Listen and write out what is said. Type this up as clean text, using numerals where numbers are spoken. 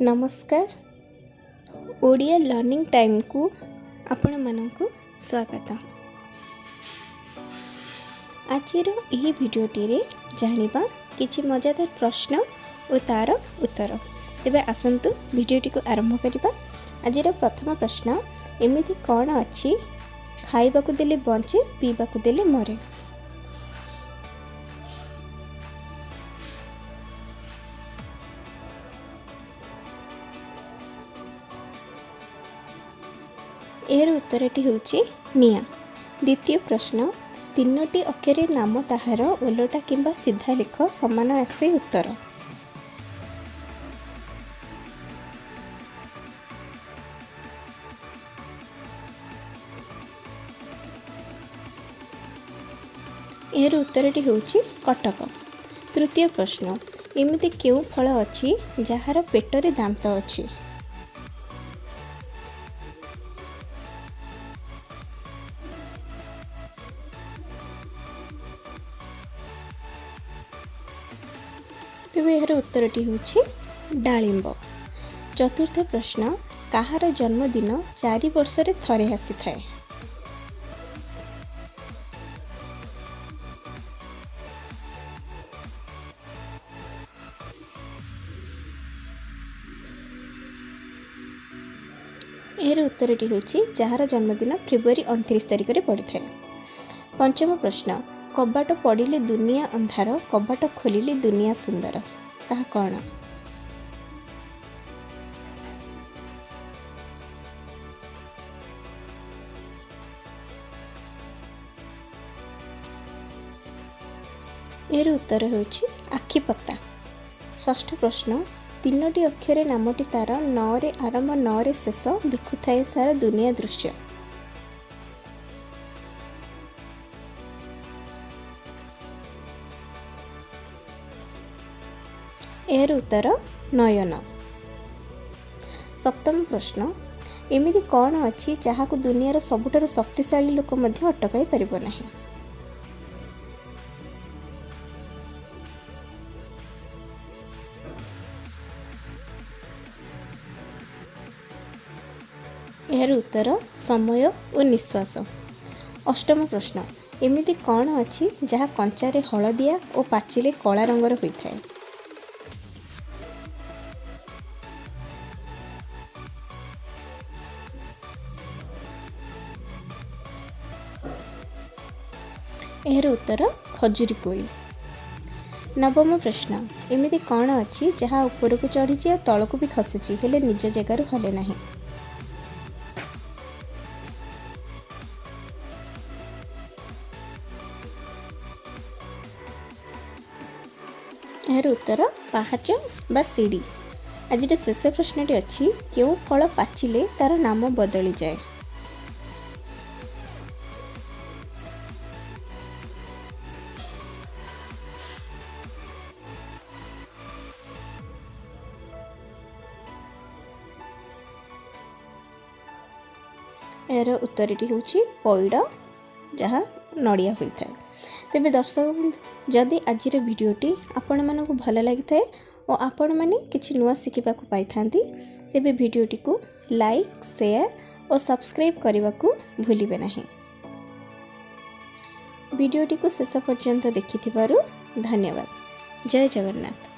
नमस्कार। Odia learning time को आपण मानकु स्वागत। आज यही भिडियोटी रे जानिबा किछि मजादार प्रश्न और तार उत्तर। तेबे आसंतु भिडियोटी को आरंभ करिबा। आज प्रथम प्रश्न एमिति कौन अछि खाइबा को देले बंचे पीबा को देले मरे। एयर उत्तरटी होछि निया। द्वितीय प्रश्न तीनोटी अक्षरे नाम ताहार ओलटा किंबा सीधा लिख समान आसे उत्तर। एयर उत्तरटी होछि कटक। तृतीय प्रश्न एमिति केउ फल अछि जहार पेटरे दांत अछि। तेबे यार उत्तरटी होछि डालिंब। चतुर्थ प्रश्न काहार जन्मदिन 4 वर्ष रे थरे आसी थाए। यार उत्तरटी होछि जहार जन्मदिन फेब्रुआरी 29 तारिख रे पड़ी थाए। पंचम प्रश्न कबाट पड़िले दुनिया अंधार कबाट खोलिले दुनिया सुंदर ताहा कौन। एर उत्तर होछि आखि पत्ता। षष्ठ प्रश्न तीनोटी अक्षरे नामटी तार न रे आरंभ न रे शेष दिखुथाए सारा दुनिया दृश्य। एर उत्तर नयन। सप्तम प्रश्न एमिति कौन अछि जहाकु दुनियार सबुठार शक्तिशाली लोक मध्य अटकाई परिबो नाही। एर उत्तर समय और निश्वास। अष्टम प्रश्न एमिति कौन अछि जहा कंचारे हलदिया और पाचिले कला रंगर होइथाए। एहर उत्तर खजुरी कोली। नवम प्रश्न एमिति कौन अछि जहा ऊपर को चढ़ी और तलक भी खसुची हेले निज जगार हले नाही। एहर उत्तर पाहाच बा सीढ़ी। आज शेष प्रश्नटी अच्छी क्यों फल पाचिले तार नाम बदली जाए। यार उत्तरटी होछि पैड़ जहाँ नड़िया होता है। तेबे दर्शक जदि आज भिडियोटी आपण मानक भल लगी थाए और आपण मैंने किछि नुआ शिखा पाई तेबे भिडियोटी को लाइक शेयर और सब्सक्राइब करने को भूलिबे नहीं। भिडियोटी को शेष पर्यंत देखि धन्यवाद। जय जगन्नाथ।